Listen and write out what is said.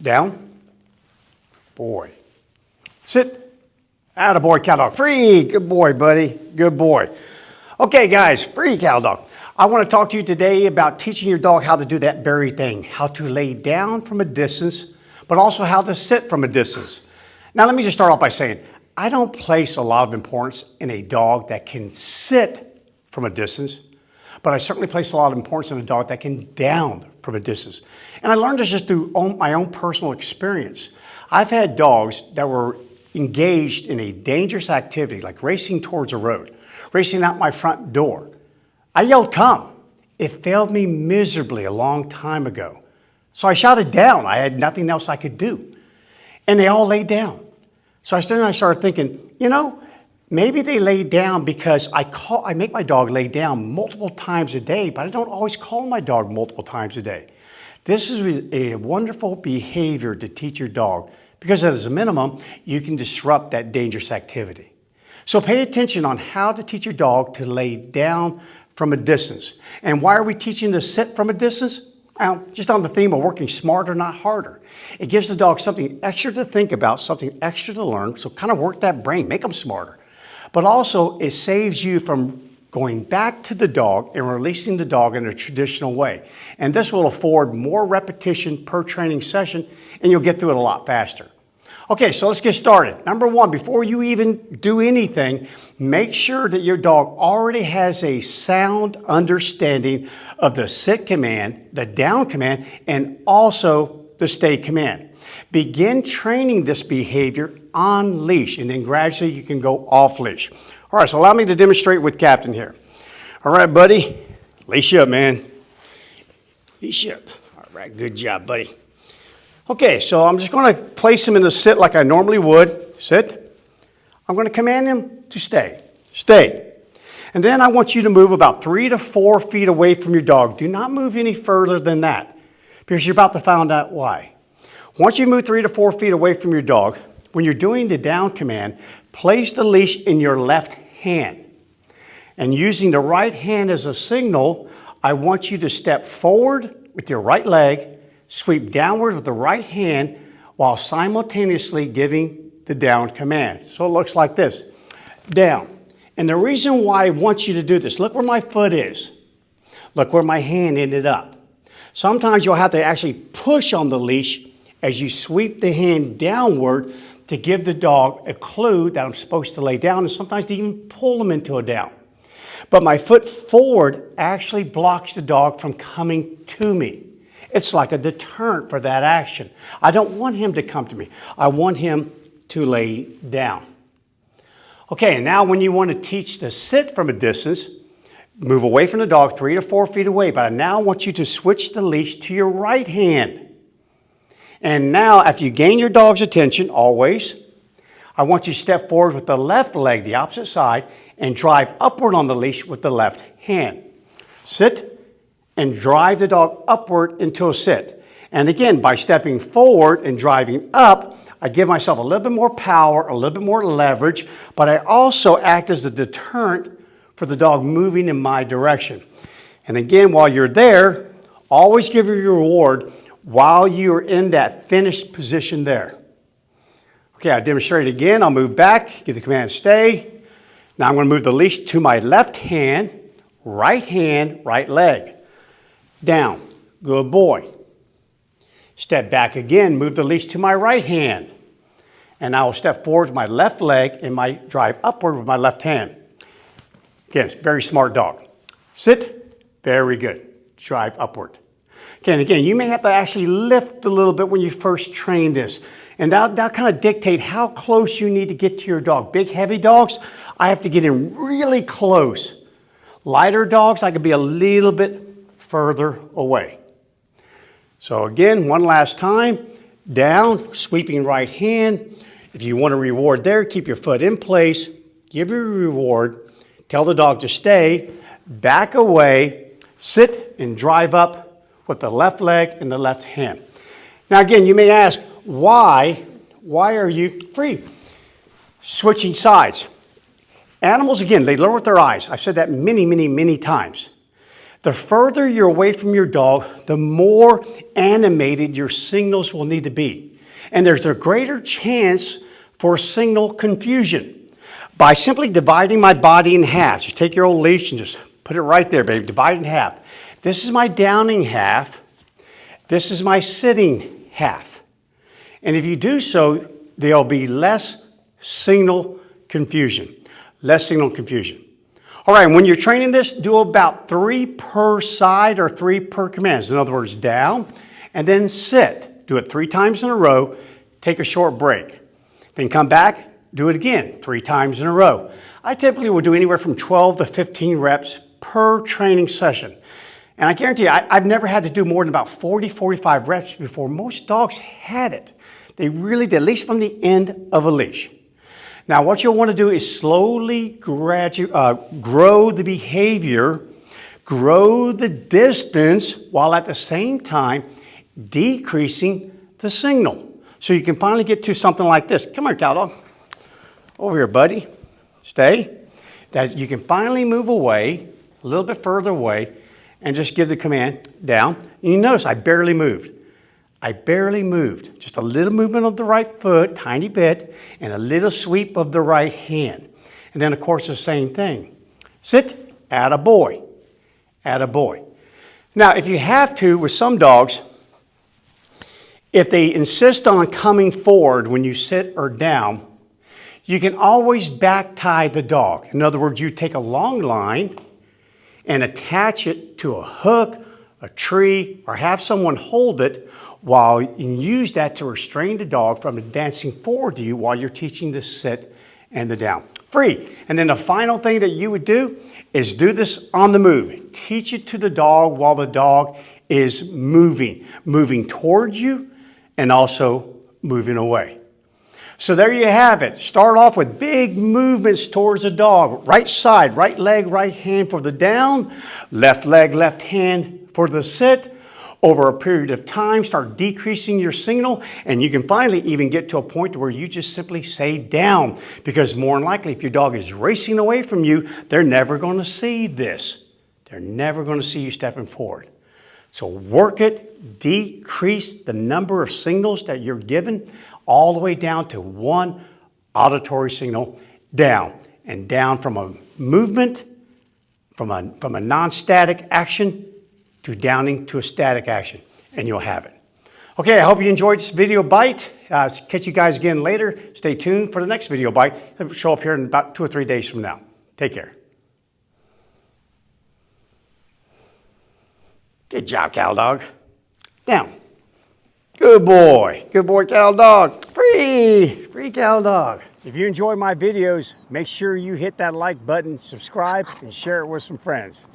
Down. Boy. Sit. Attaboy, cow dog. Free. Good boy, buddy. Good boy. Okay, guys, free cow dog. I want to talk to you today about teaching your dog how to do that very thing, how to lay down from a distance, but also how to sit from a distance. Now, let me just start off by saying, I don't place a lot of importance in a dog that can sit from a distance, but I certainly place a lot of importance in a dog that can down from a distance. And I learned this just through my own personal experience. I've had dogs that were engaged in a dangerous activity, like racing towards a road, racing out my front door. I yelled, "Come." It failed me miserably a long time ago. So I shouted down. I had nothing else I could do. And they all laid down. So I started thinking, maybe they lay down because I make my dog lay down multiple times a day, but I don't always call my dog multiple times a day. This is a wonderful behavior to teach your dog because as a minimum, you can disrupt that dangerous activity. So pay attention on how to teach your dog to lay down from a distance. And why are we teaching to sit from a distance? Well, just on the theme of working smarter, not harder. It gives the dog something extra to think about, something extra to learn, so kind of work that brain, make them smarter. But also, it saves you from going back to the dog and releasing the dog in a traditional way. And this will afford more repetition per training session, and you'll get through it a lot faster. Okay, so let's get started. Number one, before you even do anything, make sure that your dog already has a sound understanding of the sit command, the down command, and also the stay command. Begin training this behavior on leash, and then gradually you can go off leash. All right, so allow me to demonstrate with Captain here. All right, buddy, leash up, man. Leash up. All right, good job, buddy. Okay, so I'm just going to place him in the sit like I normally would. Sit. I'm going to command him to stay. Stay. And then I want you to move about 3 to 4 feet away from your dog. Do not move any further than that because you're about to find out why. Once you move 3 to 4 feet away from your dog, when you're doing the down command, place the leash in your left hand. And using the right hand as a signal, I want you to step forward with your right leg, sweep downward with the right hand while simultaneously giving the down command. So it looks like this, down. And the reason why I want you to do this, look where my foot is. Look where my hand ended up. Sometimes you'll have to actually push on the leash as you sweep the hand downward to give the dog a clue that I'm supposed to lay down and sometimes to even pull them into a down. But my foot forward actually blocks the dog from coming to me. It's like a deterrent for that action. I don't want him to come to me. I want him to lay down. Okay, and now when you want to teach to sit from a distance, move away from the dog 3 to 4 feet away, but I now want you to switch the leash to your right hand. And now after you gain your dog's attention, always, I want you to step forward with the left leg, the opposite side, and drive upward on the leash with the left hand. Sit. And drive the dog upward into a sit. And again, by stepping forward and driving up, I give myself a little bit more power, a little bit more leverage, but I also act as a deterrent for the dog moving in my direction. And again, while you're there, always give your reward while you're in that finished position there. Okay, I demonstrate again. I'll move back, give the command stay. Now I'm going to move the leash to my left hand, right leg. Down. Good boy. Step back again, move the leash to my right hand. And I will step forward with my left leg and my drive upward with my left hand. Again, it's a very smart dog. Sit. Very good. Drive upward. Okay, and again, you may have to actually lift a little bit when you first train this. And that'll kind of dictate how close you need to get to your dog. Big, heavy dogs, I have to get in really close. Lighter dogs, I could be a little bit further away. So again, one last time, down, sweeping right hand. If you want a reward there, keep your foot in place, give your reward, tell the dog to stay, back away, sit and drive up with the left leg and the left hand. Now again, you may ask, why are you free? Switching sides. Animals, again, they learn with their eyes. I've said that many times. The further you're away from your dog, the more animated your signals will need to be. And there's a greater chance for signal confusion. By simply dividing my body in half, just take your old leash and just put it right there, baby, divide it in half. This is my downing half. This is my sitting half. And if you do so, there'll be less signal confusion. Less signal confusion. All right, when you're training this, do about 3 per side or 3 per commands. In other words, down and then sit. Do it 3 times in a row. Take a short break. Then come back, do it again 3 times in a row. I typically will do anywhere from 12 to 15 reps per training session. And I guarantee you, I've never had to do more than about 40, 45 reps before most dogs had it. They really did, at least from the end of a leash. Now, what you'll want to do is slowly grow the behavior, grow the distance, while at the same time decreasing the signal. So you can finally get to something like this. Come here, cow dog. Over here, buddy. Stay. That you can finally move away, a little bit further away, and just give the command down. And you notice I barely moved. I barely moved. Just a little movement of the right foot, tiny bit, and a little sweep of the right hand. And then, of course, the same thing. Sit, attaboy, attaboy. Now, if you have to, with some dogs, if they insist on coming forward when you sit or down, you can always back tie the dog. In other words, you take a long line and attach it to a hook, a tree, or have someone hold it while you use that to restrain the dog from advancing forward to you while you're teaching the sit and the down. Free. And then the final thing that you would do is do this on the move. Teach it to the dog while the dog is moving towards you and also moving away. So there you have it. Start off with big movements towards the dog. Right side, right leg, right hand for the down. Left leg, left hand for the sit. Over a period of time, start decreasing your signal, and you can finally even get to a point where you just simply say down. Because more than likely, if your dog is racing away from you, they're never going to see this. They're never going to see you stepping forward. So work it, decrease the number of signals that you're given all the way down to 1 auditory signal down. And down from a movement, from a non-static action, to downing to a static action, and you'll have it. Okay, I hope you enjoyed this video bite. Catch you guys again later. Stay tuned for the next video bite. It'll show up here in about 2 or 3 days from now. Take care. Good job, cow dog. Down. Good boy, cow dog. Free cow dog. If you enjoy my videos, make sure you hit that like button, subscribe, and share it with some friends.